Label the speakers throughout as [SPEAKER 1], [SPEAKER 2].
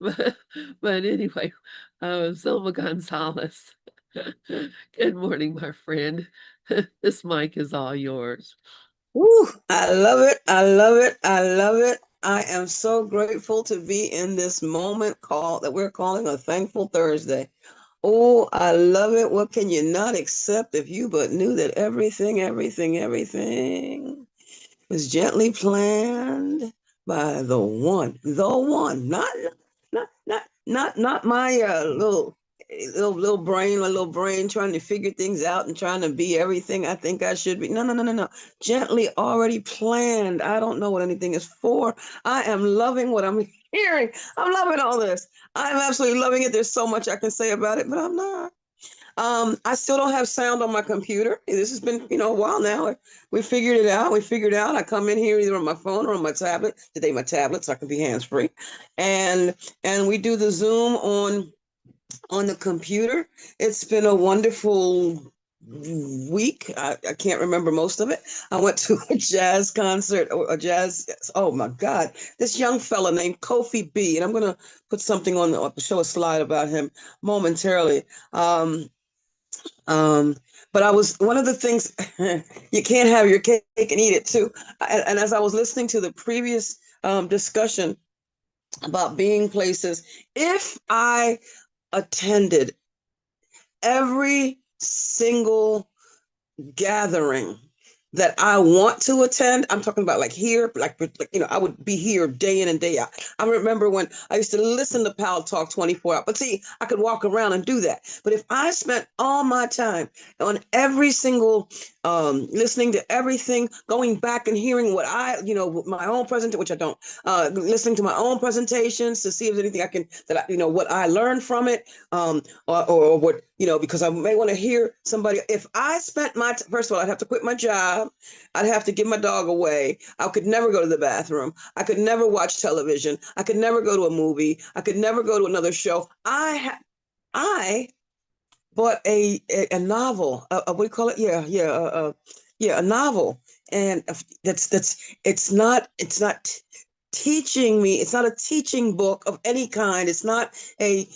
[SPEAKER 1] But anyway, Zulma Gonzalez. Good morning, my friend. This mic is all yours.
[SPEAKER 2] Woo, I love it. I love it. I love it. I am so grateful to be in this moment call that we're calling a thankful Thursday. Oh, I love it. What can you not accept if you but knew that everything was gently planned by the one, not my little brain trying to figure things out and trying to be everything I think I should be. No, no, no, no, no. Gently already planned. I don't know what anything is for. I am loving what I'm hearing. I'm loving all this. I'm absolutely loving it. There's so much I can say about it, but I'm not. I still don't have sound on my computer. This has been, a while now. We figured it out. We figured out. I come in here either on my phone or on my tablet. Today, my tablet, so I can be hands free, and we do the Zoom on the computer. It's been a wonderful week. I can't remember most of it. I went to a jazz concert, or a jazz. Oh my God, this young fella named Kofi B, and I'm gonna put something on show a slide about him momentarily. Um, but I was one of the things you can't have your cake and eat it too. And as I was listening to the previous discussion about being places, if I attended every single gathering that I want to attend. I'm talking about like here, I would be here day in and day out. I remember when I used to listen to Pal Talk 24 hours, but see, I could walk around and do that. But if I spent all my time on every single, listening to everything, going back and hearing what my own presentation, which I don't, listening to my own presentations to see if there's anything I can, what I learned from it, or what, because I may want to hear somebody. If I spent first of all, I'd have to quit my job. I'd have to give my dog away. I could never go to the bathroom. I could never watch television. I could never go to a movie. I could never go to another show. I bought a novel. What do you call it? Yeah, a novel. And it's not teaching me. It's not a teaching book of any kind. It's not a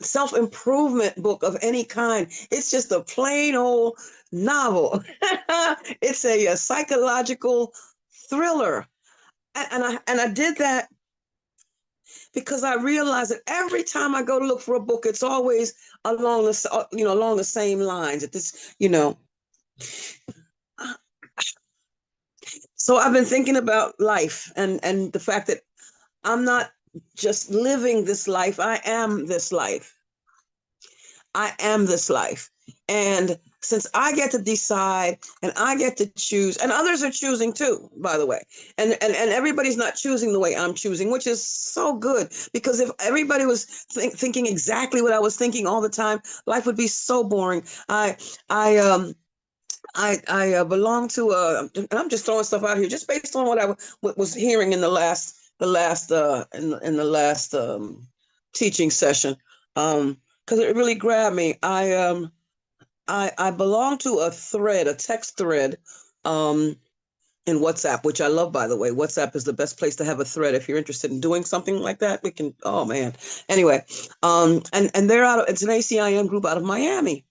[SPEAKER 2] self-improvement book of any kind. It's just a plain old novel. It's a psychological thriller. And I did that because I realized that every time I go to look for a book, it's always along the same lines. At this, So I've been thinking about life and the fact that I'm not just living this life. I am this life. I am this life. And since I get to decide and I get to choose, and others are choosing too, by the way, and everybody's not choosing the way I'm choosing, which is so good, because if everybody was thinking exactly what I was thinking all the time, life would be so boring. I I belong to and I'm just throwing stuff out here just based on what was hearing in the last teaching session, because it really grabbed me. I belong to a text thread, um, in WhatsApp, which I love, by the way. WhatsApp is the best place to have a thread if you're interested in doing something like that. We can. Oh man. Anyway, and it's an ACIM group out of Miami,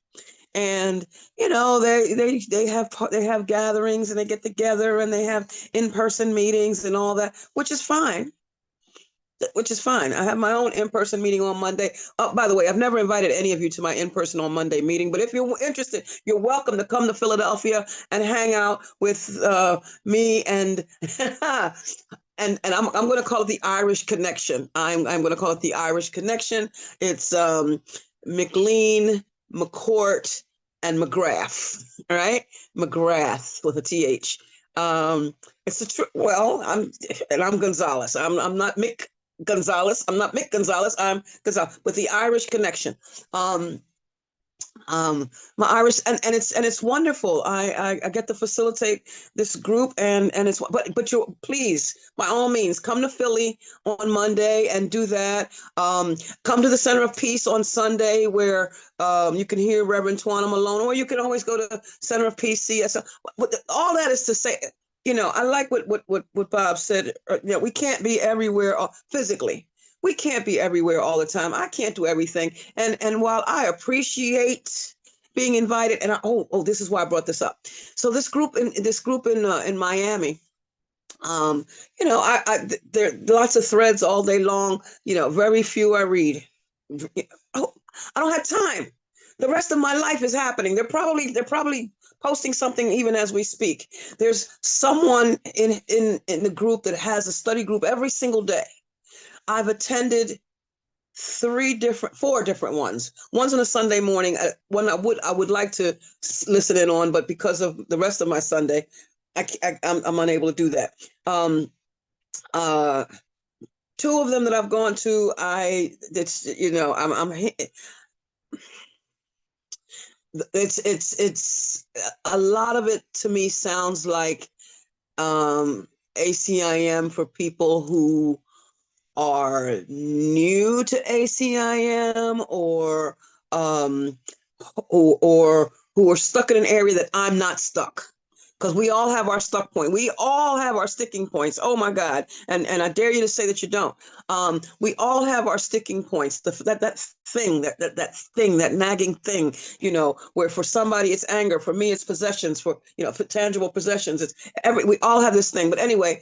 [SPEAKER 2] and they have gatherings and they get together and they have in-person meetings and all that, which is fine. I have my own in-person meeting on Monday. Oh, by the way, I've never invited any of you to my in-person on Monday meeting, but if you're interested, you're welcome to come to Philadelphia and hang out with me and and I'm going to call it the Irish Connection. I'm going to call it the Irish Connection. It's McLean, McCourt, and McGrath. All right, McGrath with a TH. It's a well, I'm Gonzalez. I'm not Mick Gonzalez. I'm not Mick Gonzalez. I'm Gonzalez with the Irish Connection. Um, my Irish, and it's wonderful. I get to facilitate this group, and it's, but you, please, by all means, come to Philly on Monday and do that. Come to the Center of Peace on Sunday, where you can hear Reverend Twana Malone, or you can always go to Center of Peace CSL. All that is to say, I like what Bob said. We can't be everywhere physically, We can't be everywhere all the time. I can't do everything. And while I appreciate being invited, and this is why I brought this up. So this group in Miami, um, there are lots of threads all day long. Very few I read. Oh, I don't have time. The rest of my life is happening. They're probably posting something even as we speak. There's someone in the group that has a study group every single day. I've attended four different ones. One's on a Sunday morning. One I would like to listen in on, but because of the rest of my Sunday, I'm unable to do that. Uh, Two of them that I've gone to, it's a lot of it to me sounds like ACIM for people who are new to ACIM, or who are stuck in an area that I'm not stuck. Because we all have our stuck point. We all have our sticking points. Oh my God. And I dare you to say that you don't. We all have our sticking points. That nagging thing, where for somebody it's anger, for me it's possessions, for tangible possessions. We all have this thing. But anyway,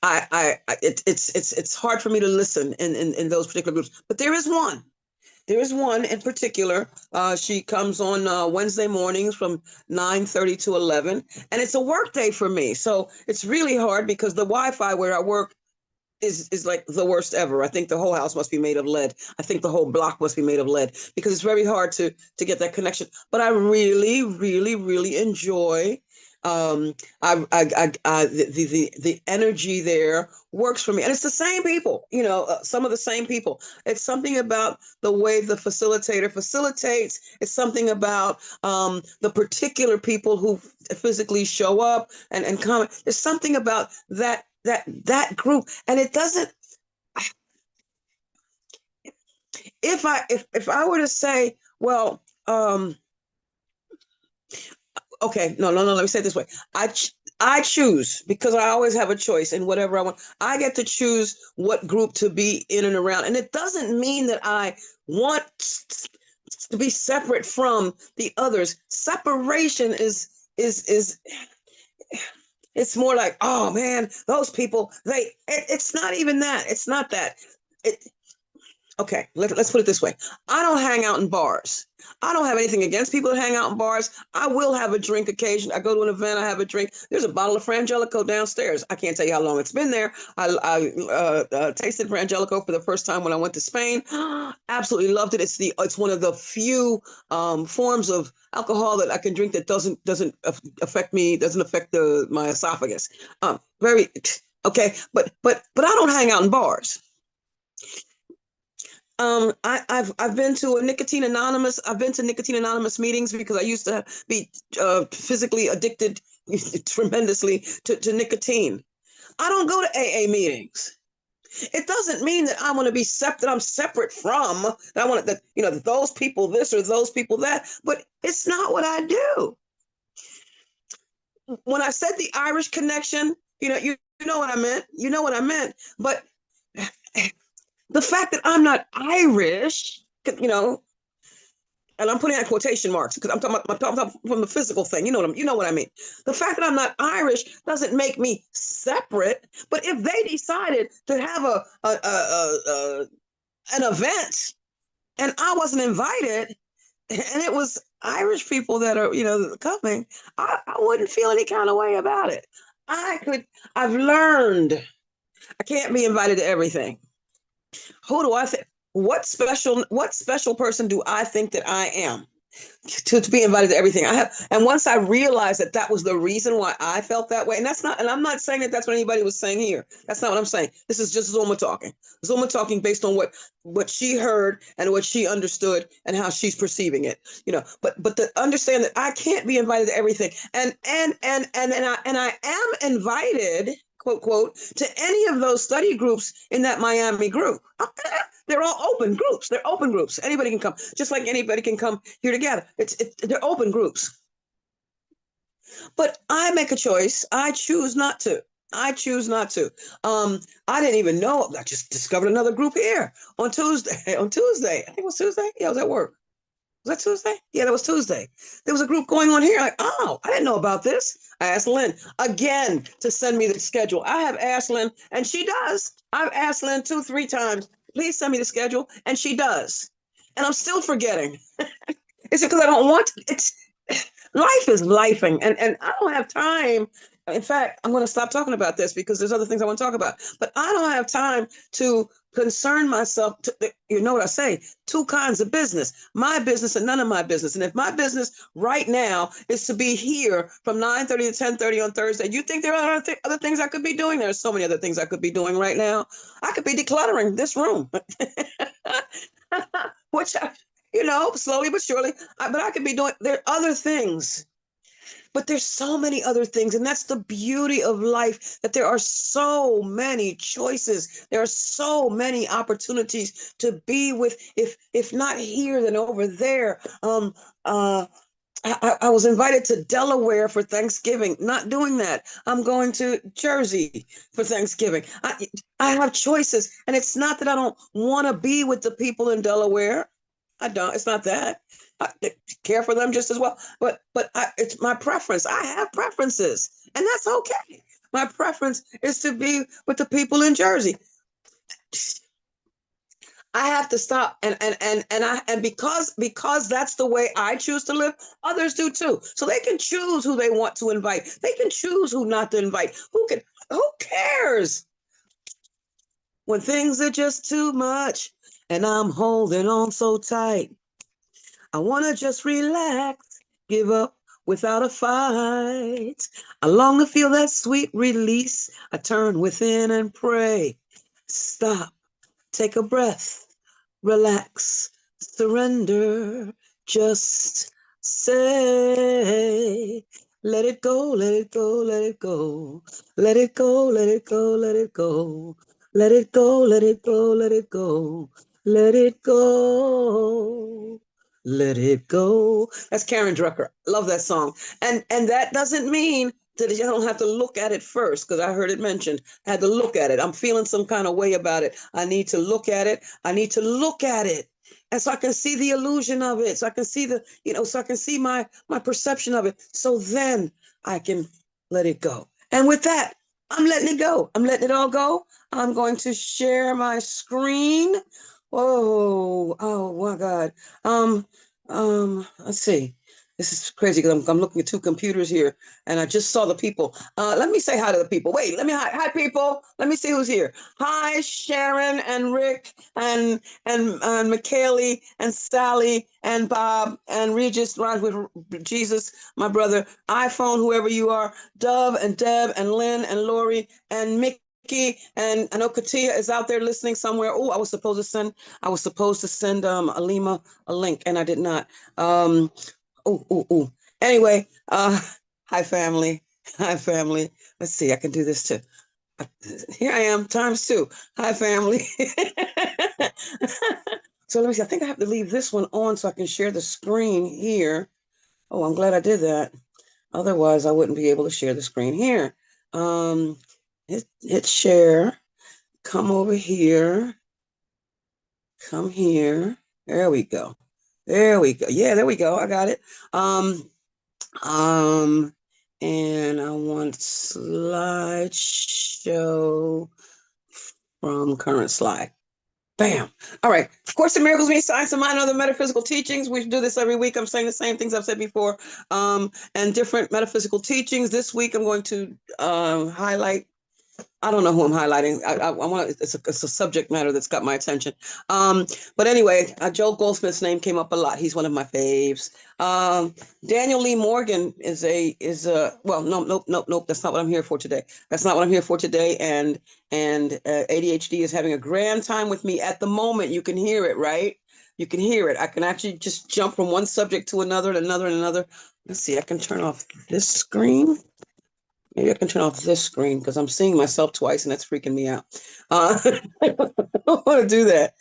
[SPEAKER 2] it's hard for me to listen in those particular groups. But there is one. There is one in particular. She comes on Wednesday mornings from 9:30 to 11, and it's a work day for me. So it's really hard because the Wi-Fi where I work is like the worst ever. I think the whole house must be made of lead. I think the whole block must be made of lead because it's very hard to get that connection. But I really, really, really enjoy. The energy there works for me, and it's the same people. Some of the same people. It's something about the way the facilitator facilitates. It's something about the particular people who physically show up and comment. There's something about that group, and it doesn't. If I were to say, well, okay, no, let me say it this way. I choose because I always have a choice in whatever I want. I get to choose what group to be in and around, and it doesn't mean that I want to be separate from the others. Separation is it's more like, oh man, those people, it's not even that. It's not that. It, okay, let's put it this way. I don't hang out in bars. I don't have anything against people that hang out in bars. I will have a drink occasion. I go to an event, I have a drink. There's a bottle of Frangelico downstairs. I can't tell you how long it's been there. I tasted Frangelico for the first time when I went to Spain. Absolutely loved it. It's one of the few forms of alcohol that I can drink that doesn't affect me, doesn't affect my esophagus. Very okay, but I don't hang out in bars. I've been to a nicotine anonymous. I've been to nicotine anonymous meetings because I used to be physically addicted tremendously to nicotine. I don't go to AA meetings. It doesn't mean that I want to be that I'm separate from that. I want that those people this or those people that. But it's not what I do. When I said the Irish connection, you know what I meant. You know what I meant. But the fact that I'm not Irish, and I'm putting that quotation marks because I'm talking from the physical thing. You know what I mean. The fact that I'm not Irish doesn't make me separate. But if they decided to have an event and I wasn't invited, and it was Irish people that are coming, I wouldn't feel any kind of way about it. I've learned I can't be invited to everything. Who do I think? What special person do I think that I am to be invited to everything I have? And once I realized that was the reason why I felt that way, and I'm not saying that that's what anybody was saying here. That's not what I'm saying. This is just Zulma talking. Zulma talking based on what she heard and what she understood and how she's perceiving it. But to understand that I can't be invited to everything, and I am invited, quote, quote, to any of those study groups in that Miami group. They're all open groups. They're open groups. Anybody can come, just like anybody can come here together. They're open groups. But I make a choice. I choose not to. I choose not to. I didn't even know. I just discovered another group here on Tuesday. On Tuesday, I think it was Tuesday. Yeah, I was at work. Was that Tuesday? Yeah, that was Tuesday. There was a group going on here. Like, oh, I didn't know about this. I asked Lynn again to send me the schedule. I have asked Lynn, and she does. I've asked Lynn 2, 3 times, please send me the schedule, and she does. And I'm still forgetting. It's because I don't want to. It's life is lifing, and I don't have time. In fact, I'm going to stop talking about this because there's other things I want to talk about. But I don't have time to concern myself. You know what I say? Two kinds of business: my business and none of my business. And if my business right now is to be here from 9:30 to 10:30 on Thursday, you think there are other things I could be doing? There are so many other things I could be doing right now. I could be decluttering this room, which slowly but surely. But I could be doing. There are other things, but there's so many other things, and that's the beauty of life, that there are so many choices. There are so many opportunities to be with, if not here, then over there. I was invited to Delaware for Thanksgiving. Not doing that. I'm going to Jersey for Thanksgiving. I have choices, and it's not that I don't want to be with the people in Delaware. I don't. It's not that. I care for them just as well. But it's my preference. I have preferences, and that's okay. My preference is to be with the people in Jersey. I have to stop, and because that's the way I choose to live, others do too. So they can choose who they want to invite. They can choose who not to invite. Who cares when things are just too much and I'm holding on so tight? I want to just relax, give up without a fight. I long to feel that sweet release. I turn within and pray. Stop, take a breath, relax, surrender. Just say, let it go, let it go, let it go. Let it go, let it go, let it go. Let it go, let it go, let it go. Let it go. Let it go. That's Karen Drucker. Love that song. And that doesn't mean that you don't have to look at it first, because I heard it mentioned. I had to look at it. I'm feeling some kind of way about it. I need to look at it. I need to look at it. And so I can see the illusion of it. So I can see so I can see my perception of it. So then I can let it go. And with that, I'm letting it go. I'm letting it all go. I'm going to share my screen. Oh my God. Let's see. This is crazy because I'm looking at two computers here, and I just saw the people. Let me say hi to the people. Wait, let me hi people. Let me see who's here. Hi, Sharon and Rick and McKaylee and Sally and Bob and Regis, rhymes with Jesus, my brother. iPhone, whoever you are. Dove and Deb and Lynn and Lori and Mickey. And I know Katia is out there listening somewhere. Oh, I was supposed to send Alima a link, and I did not. Oh. Anyway, hi family. Hi family. Let's see, I can do this too. Here I am, times 2. Hi family. So let me see. I think I have to leave this one on so I can share the screen here. Oh, I'm glad I did that. Otherwise, I wouldn't be able to share the screen here. Hit share. Come over here. Come here. There we go. There we go. Yeah, there we go. I got it. Um, and I want slideshow from current slide. Bam. All right. Of course, the miracles, me, science, and mind, and other metaphysical teachings. We do this every week. I'm saying the same things I've said before, and different metaphysical teachings. This week, I'm going to highlight. I don't know who I'm highlighting. I want to. It's a subject matter that's got my attention. But anyway, Joel Goldsmith's name came up a lot. He's one of my faves. Daniel Lee Morgan is well, nope. That's not what I'm here for today. That's not what I'm here for today. And ADHD is having a grand time with me at the moment. You can hear it, right? You can hear it. I can actually just jump from one subject to another and another and another. Let's see. I can turn off this screen. Maybe I can turn off this screen because I'm seeing myself twice and that's freaking me out. I don't want to do that.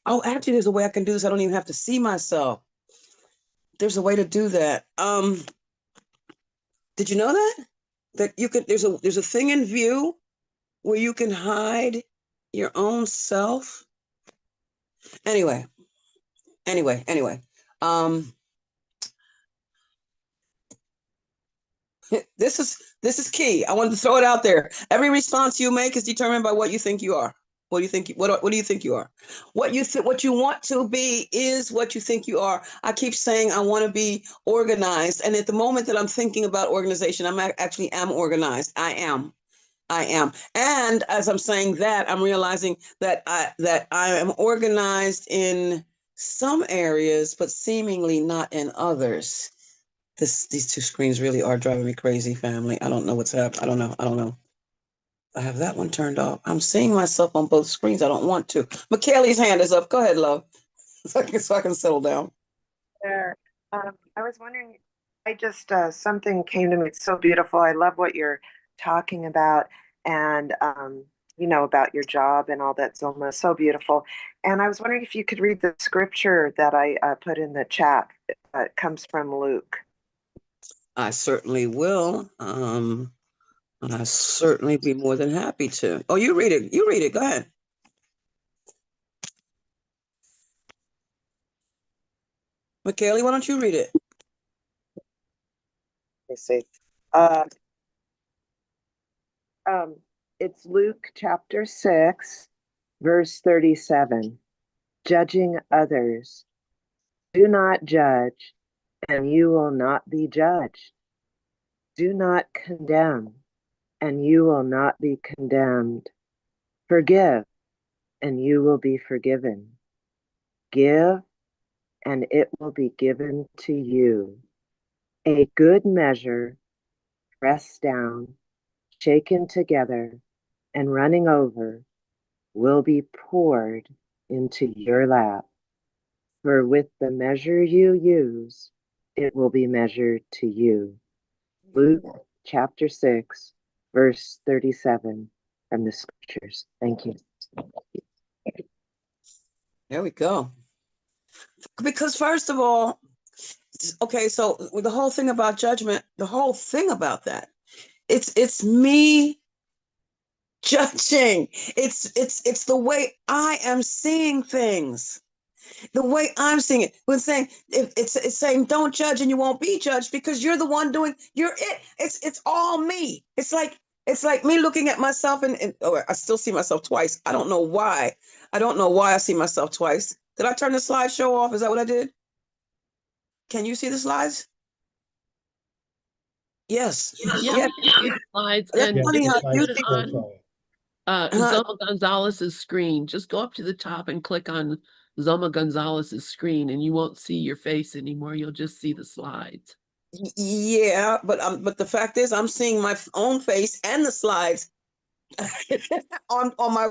[SPEAKER 2] Oh, actually, there's a way I can do this. I don't even have to see myself. There's a way to do that. Did you know that? That you could, there's a thing in view where you can hide your own self. Anyway, anyway. Um, this is key. I wanted to throw it out there. Every response you make is determined by what you think you are. What do you think? What do you think you are? What you want to be is what you think you are. I keep saying I want to be organized, and at the moment that I'm thinking about organization, I'm actually am organized. I am. And as I'm saying that, I'm realizing that I am organized in some areas, but seemingly not in others. These two screens really are driving me crazy, family. I don't know what's happening. I don't know. I have that one turned off. I'm seeing myself on both screens. I don't want to. McKaylee's hand is up. Go ahead, love. So I can settle down.
[SPEAKER 3] There. I was wondering, I just something came to me. It's so beautiful. I love what you're talking about, and about your job and all that, Zulma. So beautiful. And I was wondering if you could read the scripture that I put in the chat. It comes from Luke.
[SPEAKER 2] I certainly will. I certainly be more than happy to. Oh, you read it. You read it. Go ahead. McKaylee, why don't you read it?
[SPEAKER 3] Let me see. Uh, it's Luke chapter 6, verse 37. Judging others. Do not judge, and you will not be judged. Do not condemn, and you will not be condemned. Forgive, and you will be forgiven. Give, and it will be given to you. A good measure, pressed down, shaken together, and running over, will be poured into your lap. For with the measure you use, it will be measured to you. Luke chapter 6, verse 37 from the scriptures. Thank you.
[SPEAKER 2] There we go. Because first of all, okay, so the whole thing about judgment, the whole thing about that, it's me judging. It's the way I am seeing things. The way I'm seeing it. When saying it's saying don't judge and you won't be judged because you're the one doing you're it. It's all me. It's like me looking at myself and oh, I still see myself twice. I don't know why. I don't know why I see myself twice. Did I turn the slideshow off? Is that what I did? Can you see the slides? Yes.
[SPEAKER 1] Yeah,
[SPEAKER 2] Yeah.
[SPEAKER 1] we can see the slides,
[SPEAKER 2] That's
[SPEAKER 1] and
[SPEAKER 2] funny
[SPEAKER 1] if
[SPEAKER 2] how
[SPEAKER 1] you
[SPEAKER 2] you
[SPEAKER 1] click
[SPEAKER 2] see.
[SPEAKER 1] on Zelma Gonzalez's screen, just go up to the top and click on Zelma Gonzalez's screen, and you won't see your face anymore. You'll just see the slides.
[SPEAKER 2] Yeah, but the fact is I'm seeing my own face and the slides on my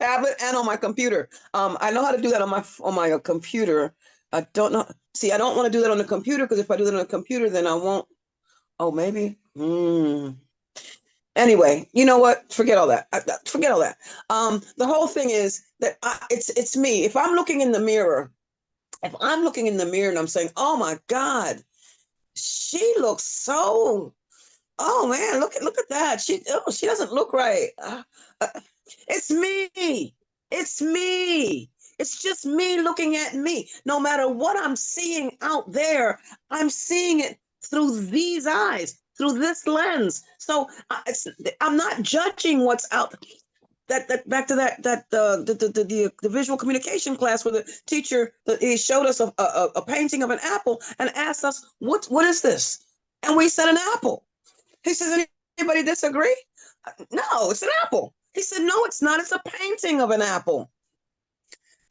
[SPEAKER 2] tablet and on my computer. I know how to do that on my computer. I don't know. See, I don't want to do that on the computer because if I do that on the computer, then I won't. Oh, maybe. Anyway, you know what? Forget all that. Forget all that. The whole thing is that it's me. If I'm looking in the mirror, if I'm looking in the mirror and I'm saying, "Oh my God, she looks so." Oh man, look at that. She doesn't look right. Uh, it's me. It's me. It's just me looking at me. No matter what I'm seeing out there, I'm seeing it through these eyes, through this lens. So I'm not judging what's out. That back to the visual communication class where the teacher he showed us a painting of an apple and asked us what is this, and we said an apple. He says, anybody disagree? No, it's an apple. He said, no, it's not. It's a painting of an apple.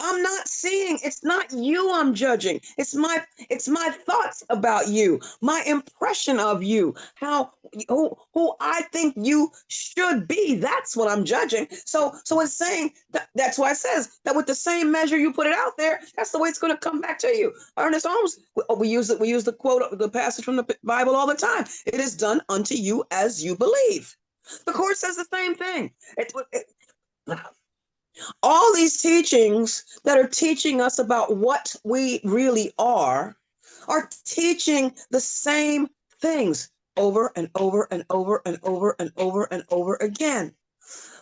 [SPEAKER 2] I'm not seeing, it's not you I'm judging. It's my thoughts about you, my impression of you, who I think you should be. That's what I'm judging. So it's saying that's why it says that with the same measure you put it out there, that's the way it's going to come back to you. Ernest Holmes, we use the quote, the passage from the Bible all the time. It is done unto you as you believe. The course says the same thing. All these teachings that are teaching us about what we really are teaching the same things over and over and over and over and over and over again.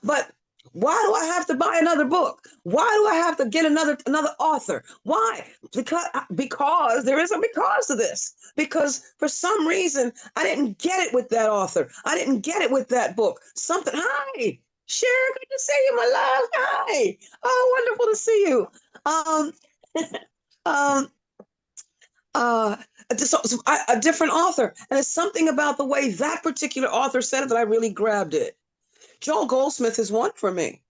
[SPEAKER 2] But why do I have to buy another book? Why do I have to get another author? Why? Because there is a because to this. Because for some reason I didn't get it with that author. I didn't get it with that book. Something. Hi, Sharon, good to see you, my love. Hi. Oh, wonderful to see you. Um, um, uh, a different author, and it's something about the way that particular author said it that I really grabbed it. Joel Goldsmith is one for me.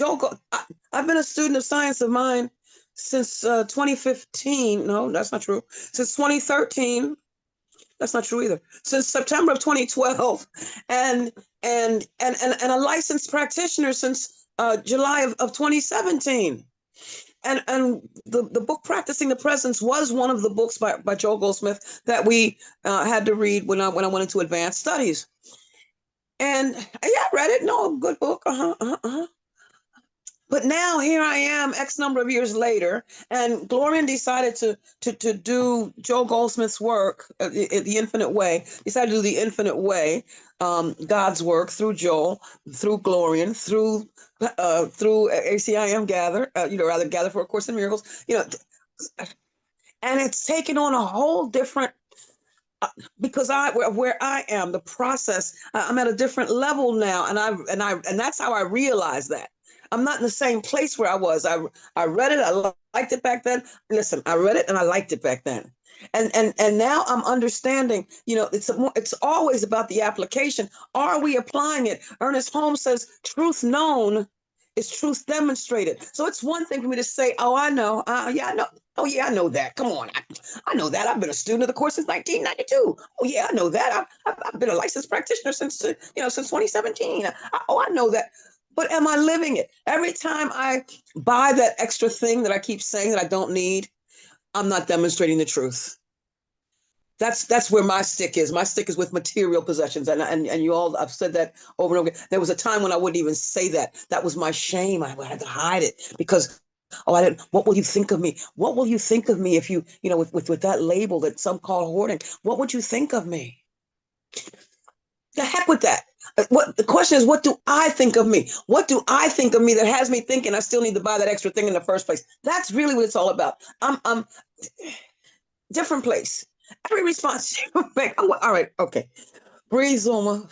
[SPEAKER 2] I've been a student of science of mind since 2015. No, that's not true. Since 2013. That's not true either. Since September of 2012, and a licensed practitioner since July of 2017. And the book Practicing the Presence was one of the books by Joel Goldsmith that we had to read when I went into advanced studies. And yeah, I read it. No, good book. But now here I am, X number of years later, and Glorian decided to do Joel Goldsmith's work, The Infinite Way. Decided to do The Infinite Way, God's work through Joel, through Glorian, through ACIM Gather, rather Gather for A Course in Miracles, and it's taken on a whole different. Because where I am, the process, I'm at a different level now, and that's how I realized that. I'm not in the same place where I was. I read it, I liked it back then. Listen, I read it and I liked it back then. And now I'm understanding, it's always about the application. Are we applying it? Ernest Holmes says truth known is truth demonstrated. So it's one thing for me to say, oh, I know. Yeah, I know. Oh, yeah, I know that. Come on. I know that. I've been a student of the course since 1992. Oh, yeah, I know that. I've been a licensed practitioner since 2017. I know that. But am I living it? Every time I buy that extra thing that I keep saying that I don't need, I'm not demonstrating the truth. That's where my stick is. My stick is with material possessions. And you all, I've said that over and over again. There was a time when I wouldn't even say that. That was my shame. I had to hide it because, I didn't, what will you think of me? What will you think of me if you, with that label that some call hoarding? What would you think of me? The heck with that. The question is, what do I think of me? What do I think of me that has me thinking I still need to buy that extra thing in the first place? That's really what it's all about. I'm different place. Every response you make. All right, okay. Breathe, Zulma.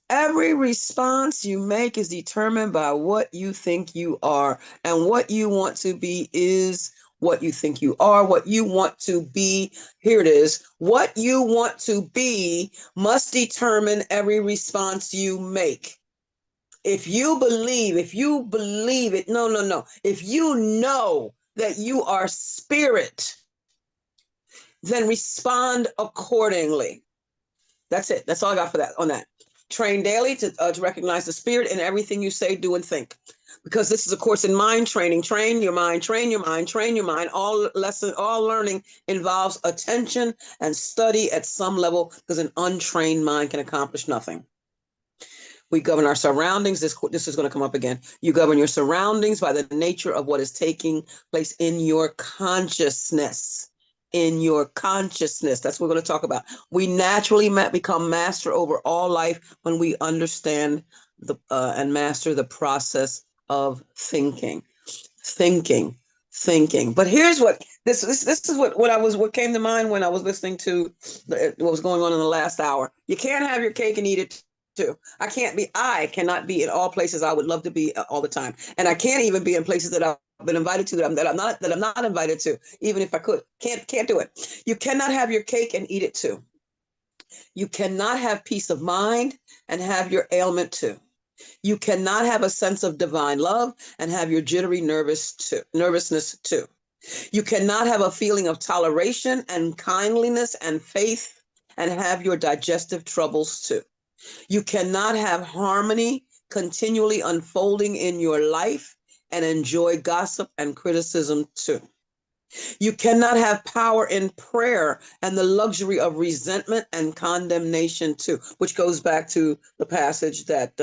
[SPEAKER 2] Every response you make is determined by what you think you are, and what you want to be is what you think you are. What you want to be, here it is. What you want to be must determine every response you make. If you believe it, no. If you know that you are spirit, then respond accordingly. That's it. That's all I got for that on that. Train daily to recognize the spirit in everything you say, do, and think. Because this is a course in mind training. Train your mind, train your mind, train your mind. All learning involves attention and study at some level, because an untrained mind can accomplish nothing. We govern our surroundings. This is going to come up again. You govern your surroundings by the nature of what is taking place in your consciousness. In your consciousness. That's what we're going to talk about. We naturally become master over all life when we understand and master the process of thinking. But here's what this is what came to mind when I was listening to what was going on in the last hour. You can't have your cake and eat it too. I cannot be in all places I would love to be all the time, and I can't even be in places that I've been invited to that I'm not invited to, even if I could. Can't do it. You cannot have your cake and eat it too. You cannot have peace of mind and have your ailment too. You cannot have a sense of divine love and have your jittery nervousness too. You cannot have a feeling of toleration and kindliness and faith and have your digestive troubles too. You cannot have harmony continually unfolding in your life and enjoy gossip and criticism too. You cannot have power in prayer and the luxury of resentment and condemnation too, which goes back to the passage that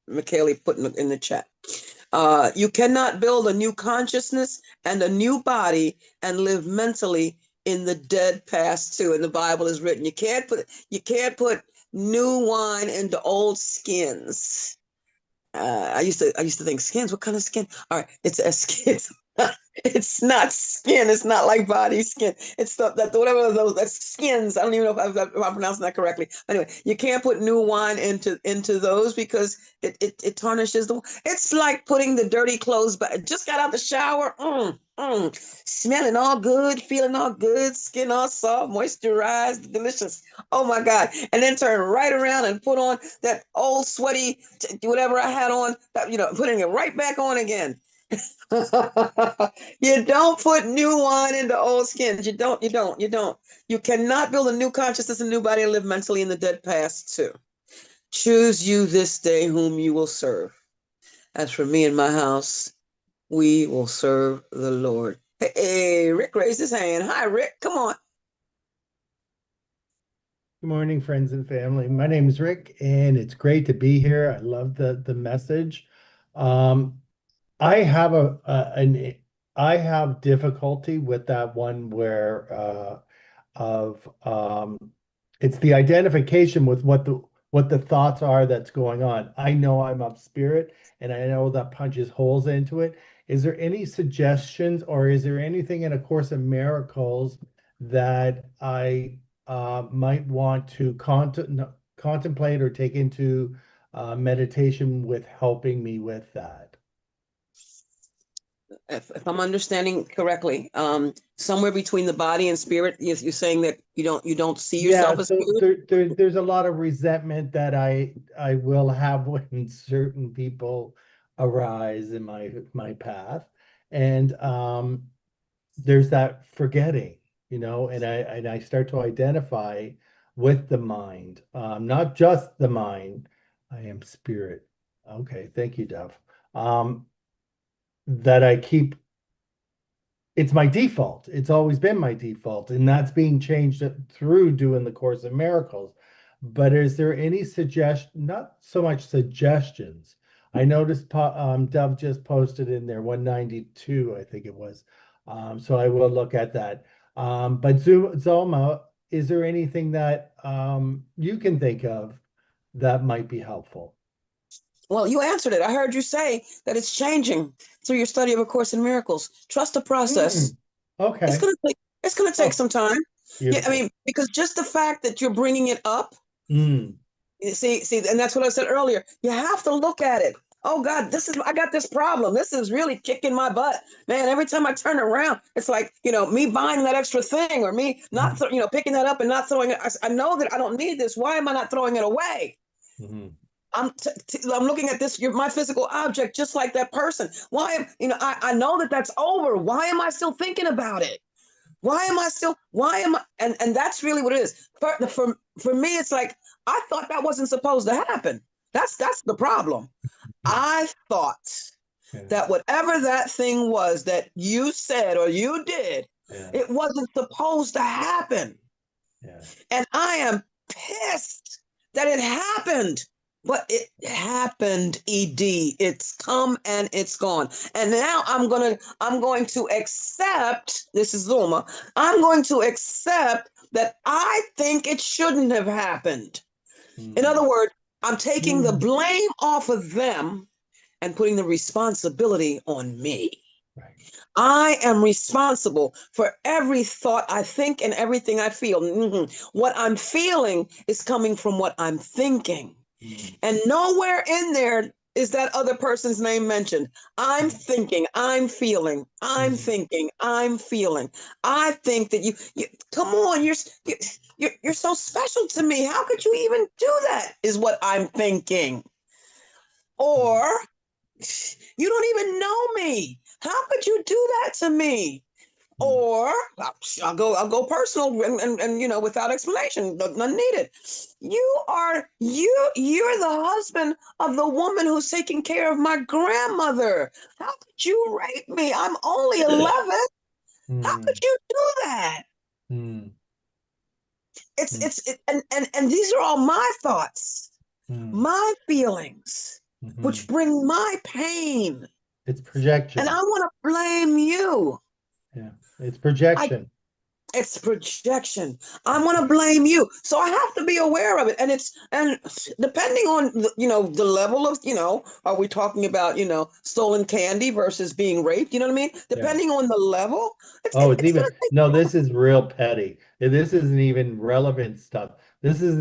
[SPEAKER 2] Michaeli put in the chat. You cannot build a new consciousness and a new body and live mentally in the dead past too. And the Bible is written. You can't put new wine into old skins. I used to think skins. What kind of skin? All right, it's a skin. It's not skin. It's not like body skin. It's stuff that whatever those that's skins. I don't even know if I'm pronouncing that correctly. Anyway, you can't put new wine into those because it tarnishes the. It's like putting the dirty clothes back. Just got out the shower. Smelling all good, feeling all good, skin all soft, moisturized, delicious. Oh my God! And then turn right around and put on that old sweaty whatever I had on. Putting it right back on again. You don't put new wine into old skins. You don't. You cannot build a new consciousness, a new body, and live mentally in the dead past too. Choose you this day whom you will serve. As for me and my house, we will serve the Lord. Hey, Rick raised his hand. Hi, Rick. Come on.
[SPEAKER 4] Good morning, friends and family. My name is Rick, and it's great to be here. I love the message. I have I have difficulty with that one where of it's the identification with what the thoughts are that's going on. I know I'm of spirit, and I know that punches holes into it. Is there any suggestions, or is there anything in A Course in Miracles that I might want to contemplate or take into meditation with helping me with that?
[SPEAKER 2] If I'm understanding correctly, somewhere between the body and spirit, you're saying that you don't see
[SPEAKER 4] Yeah,
[SPEAKER 2] yourself as
[SPEAKER 4] so
[SPEAKER 2] spirit?
[SPEAKER 4] there's a lot of resentment that I will have when certain people arise in my path. And there's that forgetting, and I start to identify with the mind, not just the mind. I am spirit. Okay, thank you, Dove. That I keep it's my default. It's always been my default, and that's being changed through doing the Course in Miracles. But is there any suggestion? Not so much suggestions. I noticed Dove just posted in there 192, I think it was. So I will look at that. But Zulma, is there anything that you can think of that might be helpful?
[SPEAKER 2] Well, you answered it. I heard you say that it's changing through your study of A Course in Miracles. Trust the process.
[SPEAKER 4] Mm, okay.
[SPEAKER 2] It's gonna take
[SPEAKER 4] Oh,
[SPEAKER 2] some time. Yeah, I
[SPEAKER 4] beautiful.
[SPEAKER 2] mean, because just the fact that you're bringing it up,
[SPEAKER 4] Mm,
[SPEAKER 2] see, and that's what I said earlier. You have to look at it. Oh God, I got this problem. This is really kicking my butt, man. Every time I turn around, it's like me buying that extra thing or me not,
[SPEAKER 4] mm,
[SPEAKER 2] picking that up and not throwing it. I know that I don't need this. Why am I not throwing it away?
[SPEAKER 4] mm,
[SPEAKER 2] I'm looking at this, my physical object, just like that person. I know that that's over. Why am I still thinking about it? Why am I, and that's really what it is. For me, it's like, I thought that wasn't supposed to happen. That's the problem.
[SPEAKER 4] mm.
[SPEAKER 2] I thought
[SPEAKER 4] Yeah,
[SPEAKER 2] that whatever that thing was that you said or you did,
[SPEAKER 4] yeah,
[SPEAKER 2] it wasn't supposed to happen.
[SPEAKER 4] yeah.
[SPEAKER 2] And I am pissed that it happened. But it happened, ED. It's come and it's gone. And now I'm going to accept, this is Zulma, I'm going to accept that I think it shouldn't have happened. In
[SPEAKER 4] Mm,
[SPEAKER 2] other words, I'm taking the
[SPEAKER 4] mm.
[SPEAKER 2] blame off of them and putting the responsibility on me.
[SPEAKER 4] Right.
[SPEAKER 2] I am responsible for every thought I think and everything I feel. What I'm feeling is coming from what I'm thinking.
[SPEAKER 4] Mm,
[SPEAKER 2] And nowhere in there is that other person's name mentioned. I'm
[SPEAKER 4] mm,
[SPEAKER 2] thinking, I'm feeling, I'm
[SPEAKER 4] mm.
[SPEAKER 2] thinking, I'm feeling. I think that you come on, you're so special to me. How could you even do that? Is what I'm thinking.
[SPEAKER 4] Mm,
[SPEAKER 2] Or you don't even know me. How could you do that to me?
[SPEAKER 4] mm,
[SPEAKER 2] Or I'll go personal and without explanation, none needed. You're the husband of the woman who's taking care of my grandmother. How could you rape me? I'm only 11. How could
[SPEAKER 4] mm,
[SPEAKER 2] you do that?
[SPEAKER 4] mm,
[SPEAKER 2] And these are all my thoughts,
[SPEAKER 4] mm,
[SPEAKER 2] my feelings, which
[SPEAKER 4] mhm.
[SPEAKER 2] bring my pain.
[SPEAKER 4] It's
[SPEAKER 2] And I
[SPEAKER 4] projection.
[SPEAKER 2] want to blame you.
[SPEAKER 4] Yeah, it's
[SPEAKER 2] I
[SPEAKER 4] projection.
[SPEAKER 2] It's projection. I want to blame you. So I have to be aware of it. And depending on the level of, are we talking about, stolen candy versus being raped? You know what I mean?
[SPEAKER 4] Yeah.
[SPEAKER 2] Depending on the level,
[SPEAKER 4] Oh, it's
[SPEAKER 2] it's gonna
[SPEAKER 4] even, no, this is real petty. This isn't even relevant stuff. This is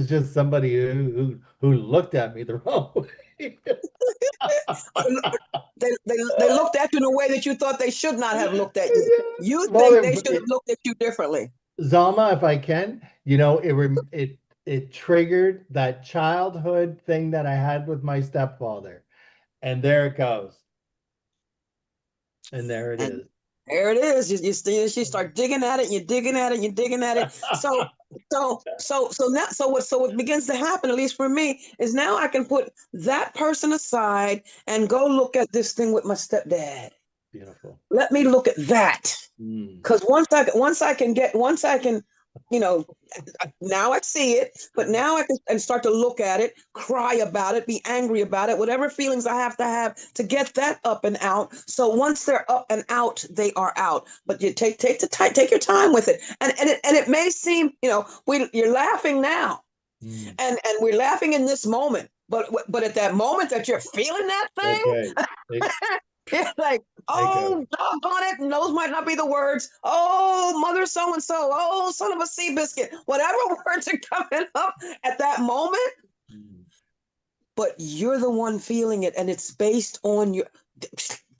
[SPEAKER 4] just somebody who looked at me the wrong way.
[SPEAKER 2] they looked at you in a way that you thought they should not have looked at you.
[SPEAKER 4] Yeah.
[SPEAKER 2] You
[SPEAKER 4] Well,
[SPEAKER 2] think they should have looked at you differently.
[SPEAKER 4] Zalma, if I can, it triggered that childhood thing that I had with my stepfather. And there it goes. And there it
[SPEAKER 2] And
[SPEAKER 4] is.
[SPEAKER 2] there it is. She start digging at it, and you're digging at it, and you're digging at it. So what begins to happen, at least for me, is now I can put that person aside and go look at this thing with my stepdad.
[SPEAKER 4] Beautiful.
[SPEAKER 2] Let me look at that.
[SPEAKER 4] Mm.
[SPEAKER 2] Because once I can, you know, now I see it, but now I can and start to look at it, cry about it, be angry about it, whatever feelings I have to get that up and out. So once they're up and out, they are out. But you take your time with it, and it may seem, you're laughing now,
[SPEAKER 4] Mm.
[SPEAKER 2] and we're laughing in this moment, but at that moment that you're feeling that thing.
[SPEAKER 4] Okay. It,
[SPEAKER 2] It's like,
[SPEAKER 4] it goes.
[SPEAKER 2] oh, doggone it. And those might not be the words. Oh, mother so and so. Oh, son of a sea biscuit. Whatever words are coming up at that moment,
[SPEAKER 4] Mm.
[SPEAKER 2] but you're the one feeling it. And it's based on your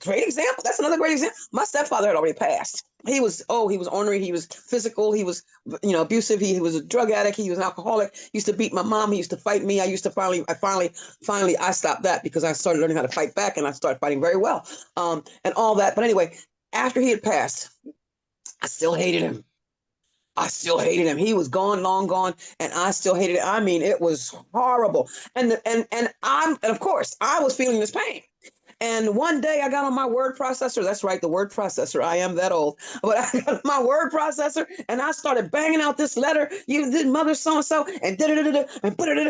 [SPEAKER 2] great example. That's another great example. My stepfather had already passed. He was ornery. He was physical. He was, abusive. He was a drug addict. He was an alcoholic. He used to beat my mom. He used to fight me. I stopped that because I started learning how to fight back, and I started fighting very well. And all that. But anyway, after he had passed, I still hated him. I still hated him. He was gone, long gone, and I still hated it. I mean, it was horrible. And of course, I was feeling this pain. And one day I got on my word processor. That's right, the word processor. I am that old. But I got on my word processor and I started banging out this letter. You did mother so and so and did it and put it and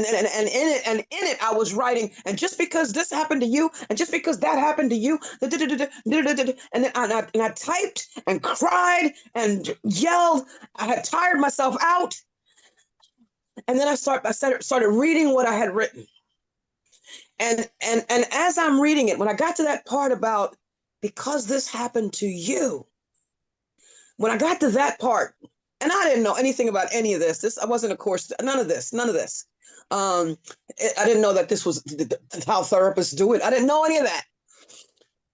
[SPEAKER 2] in it I was writing. And just because this happened to you, and just because that happened to you, and then I typed and cried and yelled. I had tired myself out. And then I started reading what I had written. And as I'm reading it, when I got to that part about because this happened to you, when I got to that part, and I didn't know anything about any of this. I wasn't a course, none of this. I didn't know that this was how therapists do it. I didn't know any of that.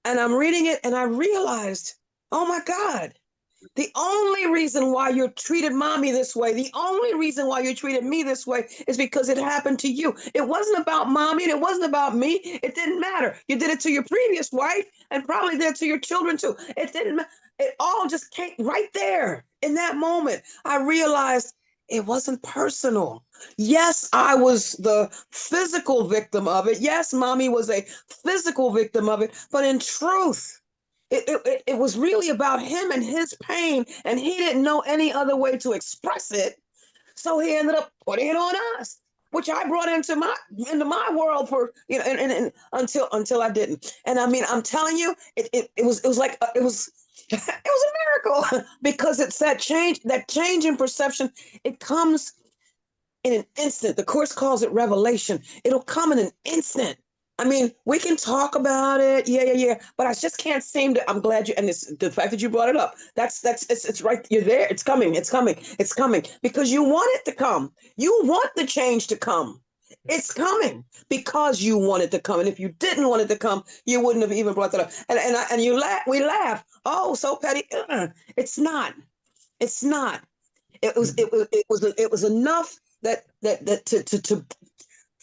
[SPEAKER 2] And I'm reading it and I realized, oh my God, the only reason why you treated mommy this way, the only reason why you treated me this way is because it happened to you. It wasn't about mommy and it wasn't about me. It didn't matter. You did it to your previous wife and probably did it to your children too. It didn't matter. It all just came right there in that moment. I realized it wasn't personal. Yes, I was the physical victim of it. Yes, mommy was a physical victim of it. But in truth, it was really about him and his pain, and he didn't know any other way to express it. So he ended up putting it on us, which I brought into my world for and until I didn't. And I mean, I'm telling you, it was like it was it was a miracle because it's that change in perception. It comes in an instant. The course calls it revelation. It'll come in an instant. I mean, we can talk about it, yeah, but I just can't seem to. I'm glad you, and it's the fact that you brought it up. It's right. You're there. It's coming because you want it to come. You want the change to come. It's coming because you want it to come. And if you didn't want it to come, you wouldn't have even brought that up. And you laugh. We laugh. Oh, so petty. It's not. It's not. It was enough that to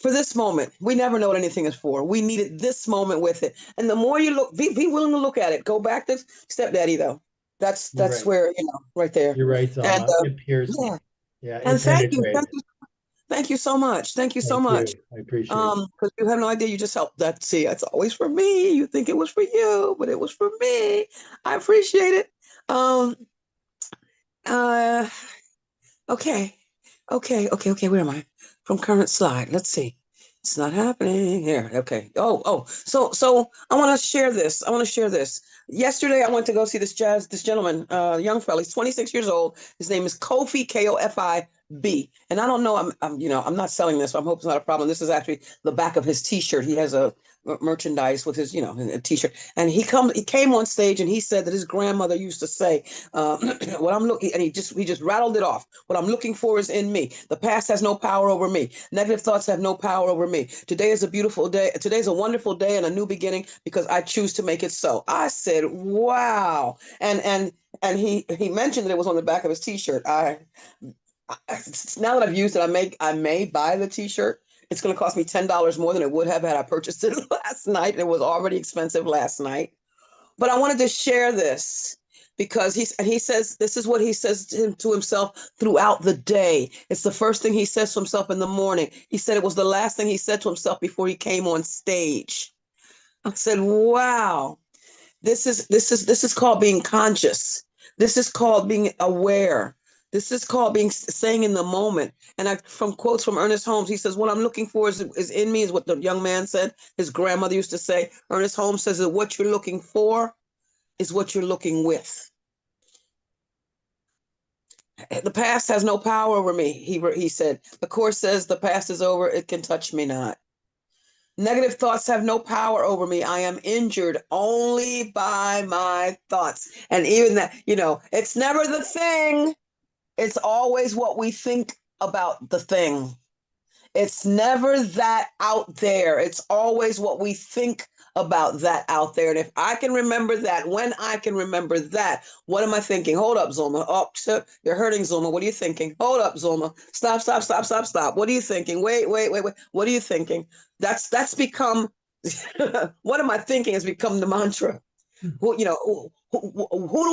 [SPEAKER 2] for this moment. We never know what anything is for. We needed this moment with it. And the more you look, be willing to look at it. Go back to stepdaddy though. That's
[SPEAKER 4] You're
[SPEAKER 2] that's
[SPEAKER 4] right.
[SPEAKER 2] where, right there.
[SPEAKER 4] You're right,
[SPEAKER 2] And
[SPEAKER 4] Zalma. It pierced
[SPEAKER 2] yeah.
[SPEAKER 4] me. Yeah,
[SPEAKER 2] And
[SPEAKER 4] it
[SPEAKER 2] thank you. Thank
[SPEAKER 4] penetrated.
[SPEAKER 2] you. Thank you so much. Thank you so
[SPEAKER 4] Thank
[SPEAKER 2] much.
[SPEAKER 4] you. I appreciate it.
[SPEAKER 2] Because you have no idea, you just helped that. See, it's always for me. You think it was for you, but it was for me. I appreciate it. Um, uh, okay. Okay. Where am I? From current slide. Let's see. It's not happening here. Okay. So I want to share this. Yesterday, I went to go see this gentleman, young fella. He's 26 years old. His name is Kofi, Kofib. And I don't know, I'm not selling this, so I hope it's not a problem. This is actually the back of his T-shirt. He has a merchandise with his, a T-shirt. And he came on stage and he said that his grandmother used to say, what I'm looking, and he just rattled it off. What I'm looking for is in me. The past has no power over me. Negative thoughts have no power over me. Today is a beautiful day. Today's a wonderful day and a new beginning because I choose to make it so. I said, wow. And he mentioned that it was on the back of his T-shirt. Now that I've used it, I may buy the T-shirt. It's going to cost me $10 more than it would have had I purchased it last night. It was already expensive last night. But I wanted to share this because he says this is what he says to himself throughout the day. It's the first thing he says to himself in the morning. He said it was the last thing he said to himself before he came on stage. I said, wow, this is called being conscious. This is called being aware. This is called staying in the moment. And from quotes from Ernest Holmes, he says, what I'm looking for is in me, is what the young man said. His grandmother used to say. Ernest Holmes says that what you're looking for is what you're looking with. The past has no power over me, he said. The Course says the past is over, it can touch me not. Negative thoughts have no power over me. I am injured only by my thoughts. And even that, it's never the thing. It's always what we think about the thing. It's never that out there. It's always what we think about that out there. And if I can remember that, when I can remember that, what am I thinking? Hold up, Zulma. Oh, you're hurting, Zulma. What are you thinking? Hold up, Zulma. Stop. What are you thinking? Wait. What are you thinking? That's become, what am I thinking has become the mantra. Who do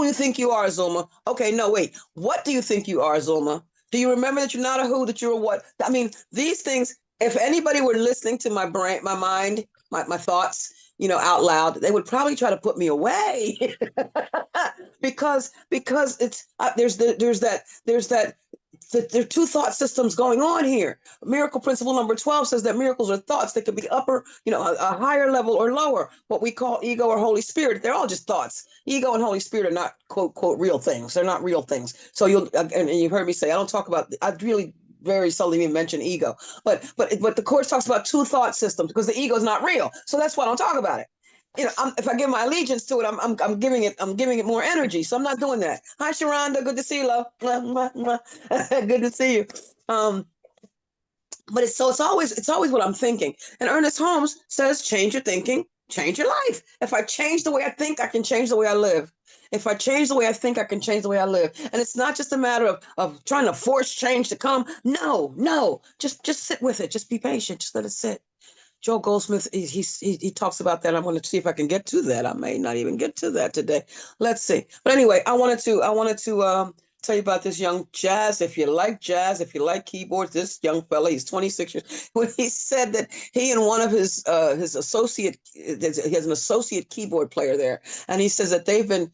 [SPEAKER 2] you think you are, Zulma? Okay, no, wait. What do you think you are, Zulma? Do you remember that you're not a who, that you're a what? I mean, these things, if anybody were listening to my brain, my mind, my thoughts, out loud, they would probably try to put me away because it's there's that there are two thought systems going on here. Miracle principle number 12 says that miracles are thoughts that could be upper, a higher level or lower, what we call ego or Holy Spirit. They're all just thoughts. Ego and Holy Spirit are not quote real things. They're not real things. So and you've heard me say, I really very seldom even mention ego, but the Course talks about two thought systems because the ego is not real. So that's why I don't talk about it. If I give my allegiance to it, I'm giving it more energy. So I'm not doing that. Hi, Sharonda. Good to see you, love. Good to see you. But it's always what I'm thinking. And Ernest Holmes says, change your thinking, change your life. If I change the way I think, I can change the way I live. If I change the way I think, I can change the way I live. And it's not just a matter of trying to force change to come. No. Just sit with it. Just be patient. Just let it sit. Joel Goldsmith, he talks about that. I'm going to see if I can get to that. I may not even get to that today. Let's see. But anyway, I wanted to tell you about this young jazz. If you like jazz, if you like keyboards, this young fella, he's 26 years. When he said that he and one of his associate, he has an associate keyboard player there, and he says that they've been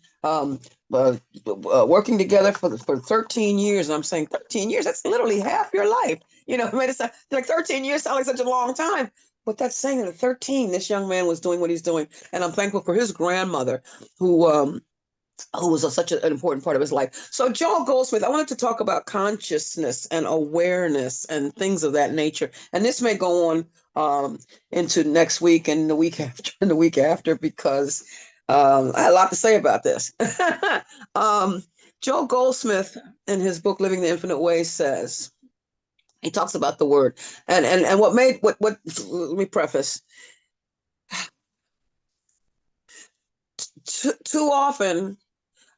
[SPEAKER 2] working together for 13 years. And I'm saying 13 years, that's literally half your life. It made it sound like 13 years sound like such a long time. But that's saying that at 13, this young man was doing what he's doing. And I'm thankful for his grandmother who was such an important part of his life. So Joel Goldsmith, I wanted to talk about consciousness and awareness and things of that nature. And this may go on into next week and the week after and the week after, because I had a lot to say about this. Joel Goldsmith, in his book, Living the Infinite Way, says, he talks about the word and what let me preface. Too often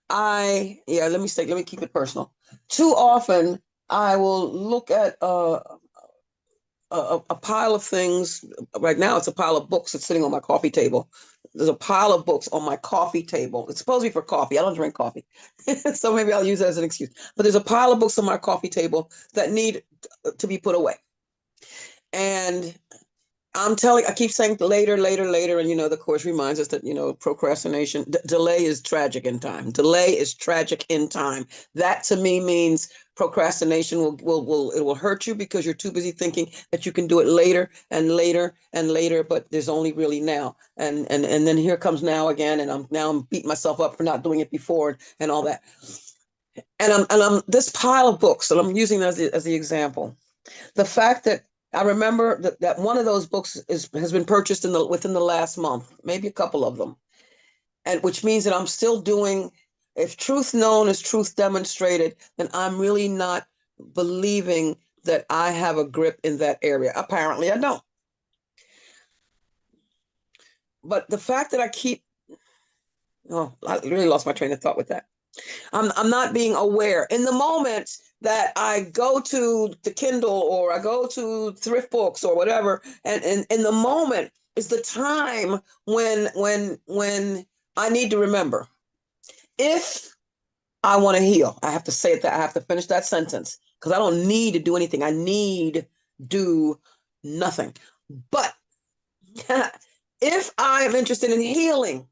[SPEAKER 2] let me keep it personal. Too often I will look at a pile of things. Right now it's a pile of books that's sitting on my coffee table. There's a pile of books on my coffee table. It's supposed to be for coffee. I don't drink coffee. So maybe I'll use that as an excuse. But there's a pile of books on my coffee table that need to be put away. And I keep saying later, later, later. And, the course reminds us that, procrastination, delay is tragic in time. Delay is tragic in time. That to me means procrastination it will hurt you because you're too busy thinking that you can do it later and later and later, but there's only really now. And then here comes now again. And I'm beating myself up for not doing it before and all that. And I'm this pile of books, and I'm using that as the example. The fact that I remember that one of those books has been purchased within the last month, maybe a couple of them, and which means that I'm still doing. If truth known is truth demonstrated, then I'm really not believing that I have a grip in that area. Apparently, I don't. But the fact that I really lost my train of thought with that. I'm not being aware in the moment that I go to the Kindle or I go to thrift books or whatever, and in the moment is the time when I need to remember. If I want to heal, I have to say it, that I have to finish that sentence because I don't need to do anything. I need do nothing. But if I'm interested in healing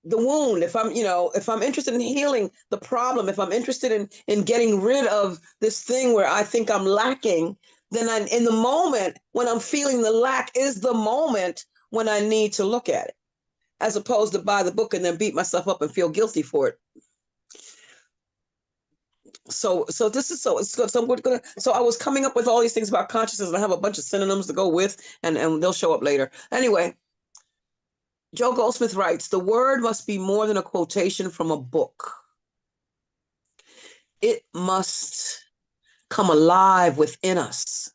[SPEAKER 2] the wound, if I'm interested in healing the problem, if I'm interested in getting rid of this thing where I think I'm lacking, then in the moment when I'm feeling the lack is the moment when I need to look at it, as opposed to buy the book and then beat myself up and feel guilty for it. So this is it's good. So I was coming up with all these things about consciousness, and I have a bunch of synonyms to go with, and they'll show up later. Anyway, Joe Goldsmith writes, the word must be more than a quotation from a book. It must come alive within us.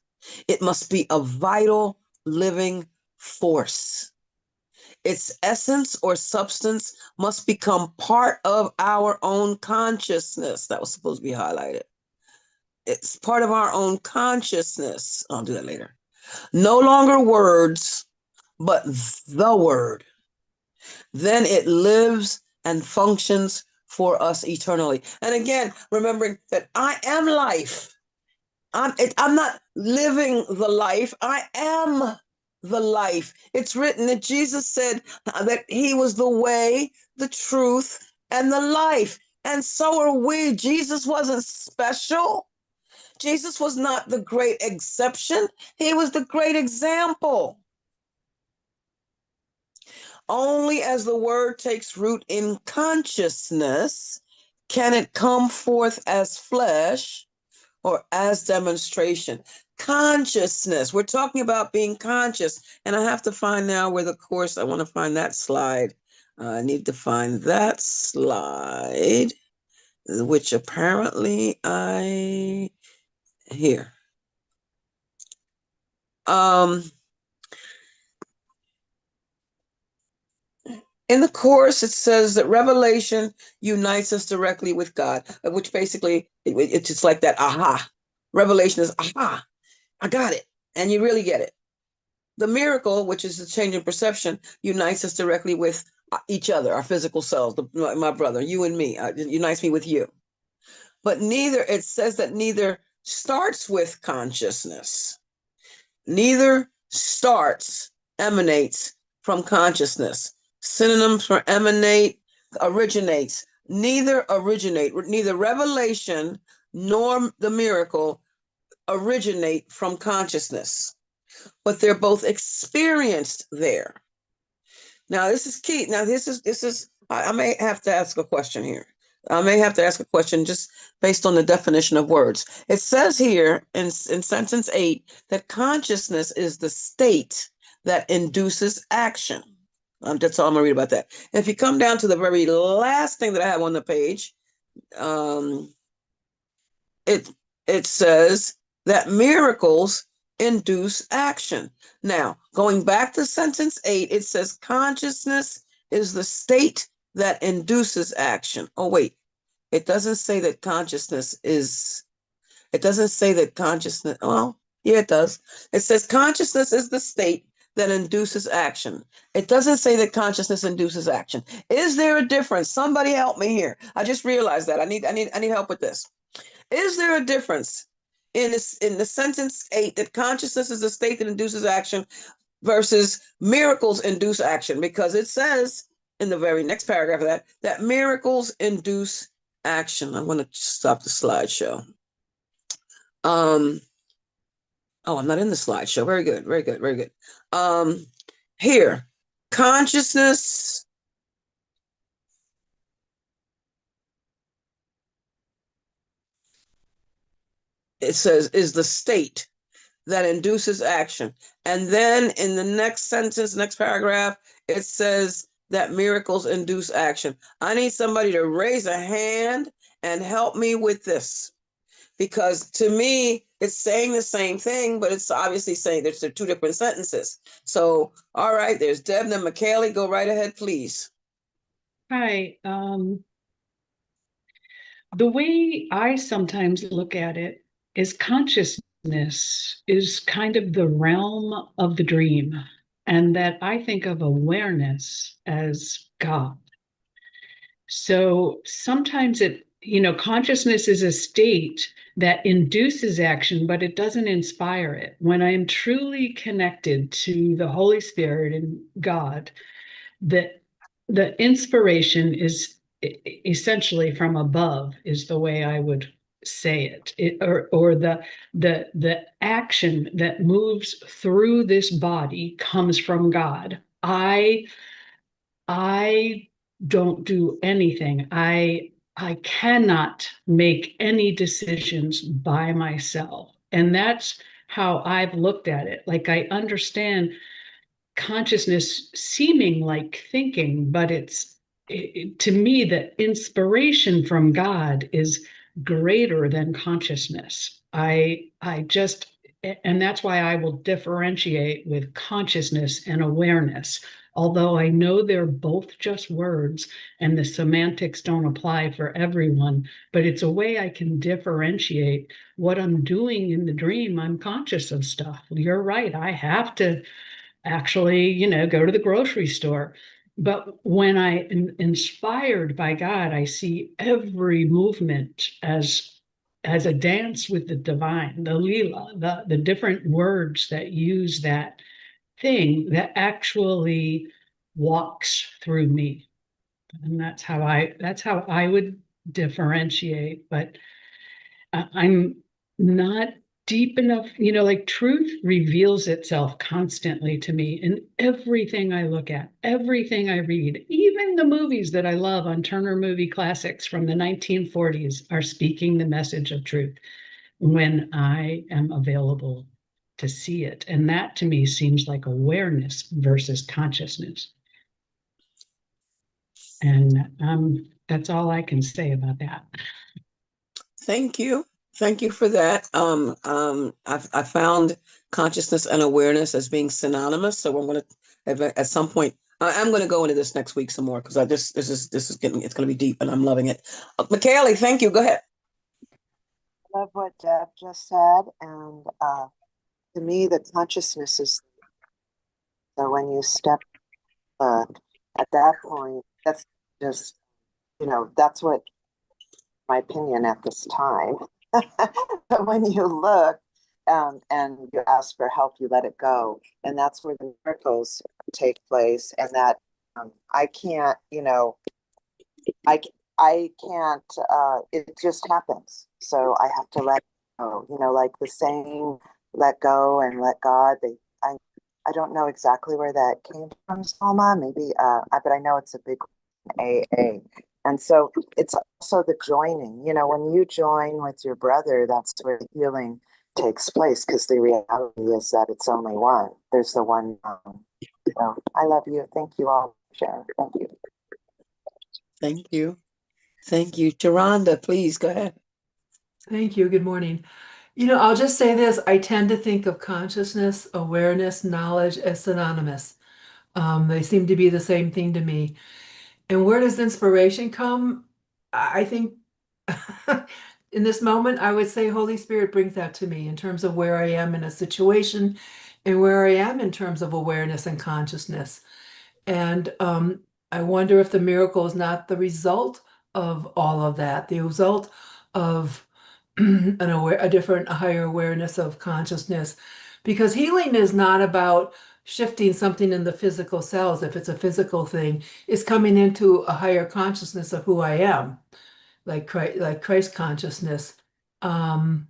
[SPEAKER 2] It must be a vital, living force. Its essence or substance must become part of our own consciousness. That was supposed to be highlighted. It's part of our own consciousness. I'll do that later. No longer words, but the word. Then it lives and functions for us eternally. And again, remembering that I am life. I'm not living the life. I am the life. It's written that Jesus said that he was the way, the truth, and the life. And so are we. Jesus wasn't special. Jesus was not the great exception. He was the great example. Only as the word takes root in consciousness can it come forth as flesh or as demonstration. Consciousness. We're talking about being conscious. And I have to find now where the course, I want to find that slide. I need to find that slide, which apparently here. In the course, it says that revelation unites us directly with God, which basically, it's just like that, aha. Revelation is, aha, I got it. And you really get it. The miracle, which is the change in perception, unites us directly with each other, our physical selves, my brother, you and me, unites me with you. But it says that neither starts with consciousness. Neither emanates from consciousness. Synonyms for emanate, originates. Neither revelation nor the miracle originate from consciousness, but they're both experienced there. Now, this is key. Now, I may have to ask a question here. I may have to ask a question just based on the definition of words. It says here in sentence 8 that consciousness is the state that induces action. That's all I'm going to read about that. And if you come down to the very last thing that I have on the page, it says that miracles induce action. Now, going back to sentence 8, it says consciousness is the state that induces action. Oh, wait, it doesn't say that well, yeah, it does. It says consciousness is the state that induces action. It doesn't say that consciousness induces action. Is there a difference? Somebody help me here. I just realized that. I need help with this. Is there a difference in the sentence state that consciousness is a state that induces action versus miracles induce action, because it says in the very next paragraph of that miracles induce action. I'm going to stop the slideshow. Oh, I'm not in the slideshow. Very good, very good, very good. Here, consciousness. It says is the state that induces action. And then in the next sentence, next paragraph, it says that miracles induce action. I need somebody to raise a hand and help me with this, because to me, it's saying the same thing, but it's obviously saying there's two different sentences. So, all right, there's Debna McKaylee. Go right ahead, please.
[SPEAKER 5] Hi. The way I sometimes look at it is consciousness is kind of the realm of the dream, and that I think of awareness as God. So sometimes consciousness is a state that induces action, but it doesn't inspire it. When I'm truly connected to the Holy Spirit and God, the inspiration is essentially from above, is the way I would say it, or the action that moves through this body comes from God. I don't do anything. I cannot make any decisions by myself. And that's how I've looked at it. Like, I understand consciousness seeming like thinking, but to me, the inspiration from God is greater than consciousness. And that's why I will differentiate with consciousness and awareness. Although I know they're both just words and the semantics don't apply for everyone, but it's a way I can differentiate what I'm doing in the dream. I'm conscious of stuff. You're right. I have to actually, go to the grocery store. But when I am inspired by God, I see every movement as a dance with the divine, the lila, the different words that use that thing that actually walks through me. And that's how I would differentiate. But I'm not deep enough, like truth reveals itself constantly to me in everything I look at, everything I read. Even the movies that I love on Turner Movie Classics from the 1940s are speaking the message of truth when I am available to see it. And that to me seems like awareness versus consciousness. And that's all I can say about that.
[SPEAKER 2] Thank you. Thank you for that. I found consciousness and awareness as being synonymous. So we're going to, at some point, I'm going to go into this next week some more, because this is getting, it's going to be deep, and I'm loving it. McKaylee, thank you. Go ahead.
[SPEAKER 3] Love what Deb just said, and to me, the consciousness is, so when you step at that point, that's just, that's what my opinion at this time. But when you look and you ask for help, you let it go, and that's where the miracles take place. And that I can't, I can't. It just happens. So I have to let go. Like the saying, "Let go and let God." I don't know exactly where that came from, Zulma. Maybe, but I know it's a big AA. And so it's also the joining. When you join with your brother, that's where the healing takes place, because the reality is that it's only one. There's the one. So I love you. Thank you all for sharing. Thank you.
[SPEAKER 2] Thank you. Thank you. Taronda, please go ahead.
[SPEAKER 6] Thank you. Good morning. I'll just say this. I tend to think of consciousness, awareness, knowledge as synonymous. They seem to be the same thing to me. And where does inspiration come? I think in this moment, I would say Holy Spirit brings that to me in terms of where I am in a situation and where I am in terms of awareness and consciousness. And I wonder if the miracle is not the result of all of that, the result of a different, a higher awareness of consciousness, because healing is not about shifting something in the physical cells. If it's a physical thing, it's coming into a higher consciousness of who I am, like Christ consciousness. Um,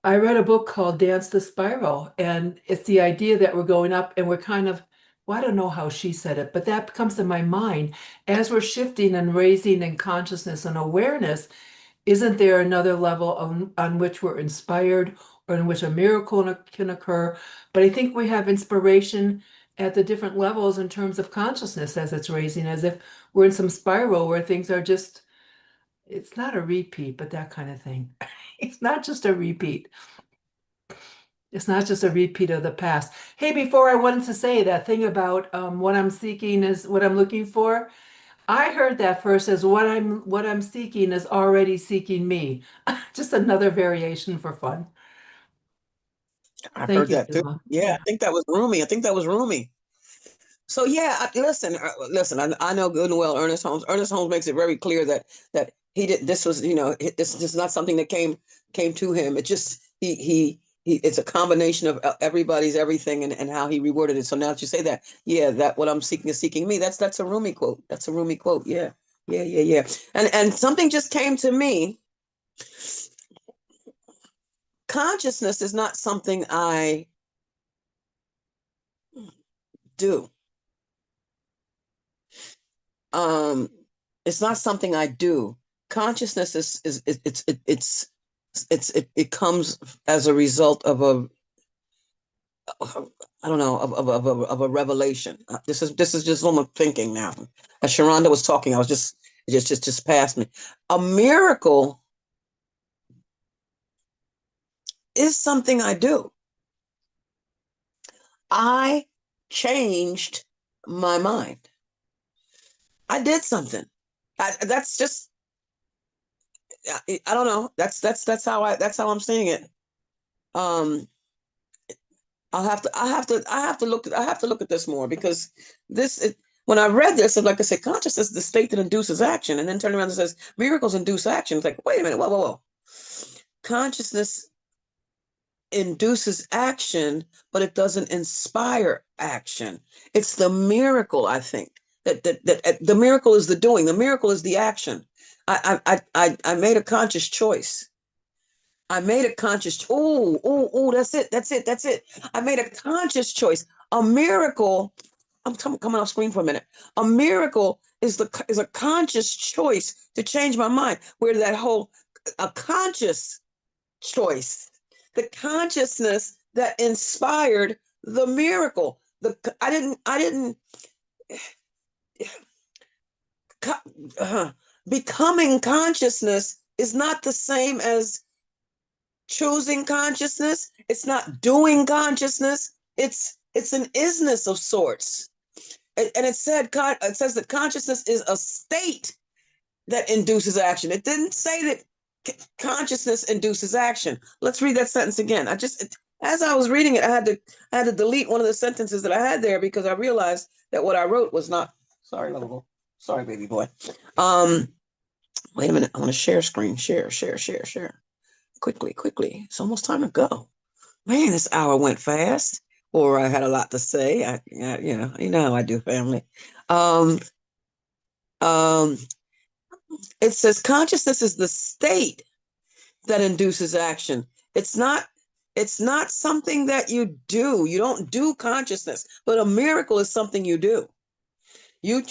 [SPEAKER 6] I read a book called Dance the Spiral, and it's the idea that we're going up and we're kind of, well, I don't know how she said it, but that comes to my mind as we're shifting and raising in consciousness and awareness. Isn't there another level on which we're inspired or in which a miracle can occur? But I think we have inspiration at the different levels in terms of consciousness as it's raising, as if we're in some spiral where things are just, it's not a repeat, but that kind of thing. It's not just a repeat. It's not just a repeat of the past. Hey, before I wanted to say that thing about what I'm seeking is what I'm looking for. I heard that first as what I'm seeking is already seeking me. Just another variation for fun.
[SPEAKER 2] I've
[SPEAKER 6] Thank
[SPEAKER 2] heard
[SPEAKER 6] you,
[SPEAKER 2] that too.
[SPEAKER 6] Zulma.
[SPEAKER 2] Yeah, I think that was Rumi. I think that was Rumi. So yeah, listen. I know good and well Ernest Holmes. Ernest Holmes makes it very clear that he did. This was, this is not something that came to him. It just he. It's a combination of everybody's everything and how he reworded it. So now that you say that, yeah, that what I'm seeking is seeking me. That's a Rumi quote. That's a Rumi quote. Yeah, yeah. And something just came to me. Consciousness is not something I do. um it's not something I do. Consciousness is it comes as a result of a, I don't know, of a revelation. This is just what I'm thinking now. As Sharonda was talking, I was just past me. A miracle is something I do. I changed my mind. I did something. That's just, I don't know. That's how I'm seeing it. Um, I have to look at this more because when I read this, like I said, consciousness is the state that induces action, and then turn around and says miracles induce action. It's like, wait a minute, whoa. Consciousness induces action, but it doesn't inspire action. It's the miracle, I think. That the miracle is the doing. The miracle is the action. I made a conscious choice. I made a conscious, that's it. I made a conscious choice. A miracle, I'm coming off screen for a minute. A miracle is a conscious choice to change my mind. Where that whole, a conscious choice, the consciousness that inspired the miracle. I didn't, becoming consciousness is not the same as choosing consciousness. It's not doing consciousness. It's an isness of sorts. And it says that consciousness is a state that induces action. It didn't say that consciousness induces action. Let's read that sentence again. As I was reading it, I had to delete one of the sentences that I had there because I realized that what I wrote was not. Sorry, little. Sorry, baby boy. Wait a minute. I want to share screen. Share. Quickly. It's almost time to go. Man, this hour went fast. Or I had a lot to say. You know how I do, family. Um, um, it says consciousness is the state that induces action. It's not something that you do. You don't do consciousness, but a miracle is something you do. You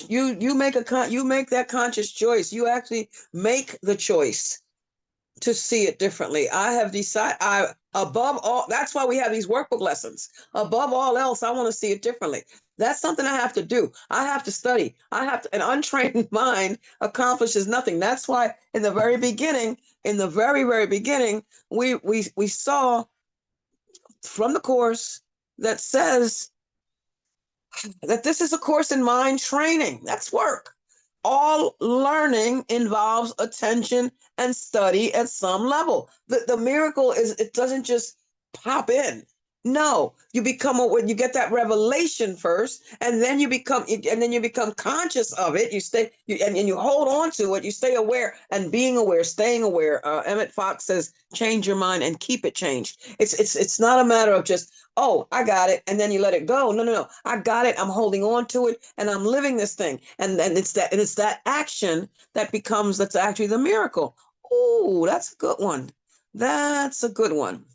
[SPEAKER 2] make that conscious choice. You actually make the choice to see it differently. I have decided, above all, that's why we have these workbook lessons. Above all else, I want to see it differently. That's something I have to do. I have to study. An untrained mind accomplishes nothing. That's why in the very beginning, very beginning, we saw from the course that says that this is a course in mind training. That's work. All learning involves attention and study at some level. The miracle is it doesn't just pop in. No, you become you get that revelation first, and then you become conscious of it. You stay, and you hold on to it. You stay aware, and being aware, staying aware. Emmett Fox says, "Change your mind and keep it changed." It's not a matter of just, oh, I got it, and then you let it go. No, no, no. I got it. I'm holding on to it, and I'm living this thing, and it's that action that's actually the miracle. Oh, that's a good one. That's a good one.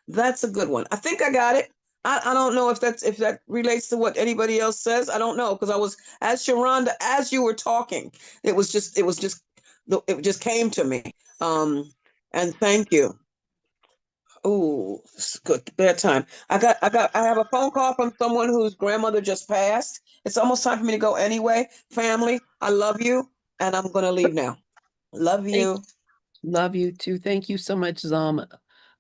[SPEAKER 2] That's a good one. I think I got it. I don't know if that relates to what anybody else says. I don't know, because I was, as Sharonda, as you were talking, it just came to me. And thank you. Oh, it's good bedtime. I have a phone call from someone whose grandmother just passed. It's almost time for me to go anyway. Family, I love you, and I'm gonna leave now. Love
[SPEAKER 1] Thank
[SPEAKER 2] you.
[SPEAKER 1] Love you too. Thank you so much, Zulma.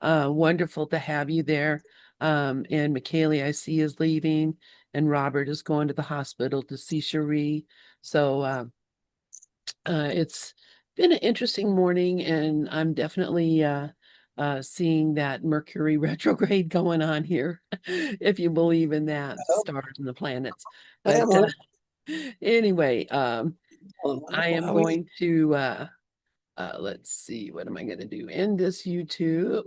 [SPEAKER 1] Wonderful to have you there. And McKaylee, I see, is leaving, and Robert is going to the hospital to see Cherie. So it's been an interesting morning, and I'm definitely seeing that Mercury retrograde going on here, if you believe in that, the stars and the planets. But anyway, I am
[SPEAKER 2] How are you?
[SPEAKER 1] going to let's see, what am I going to do? End this YouTube.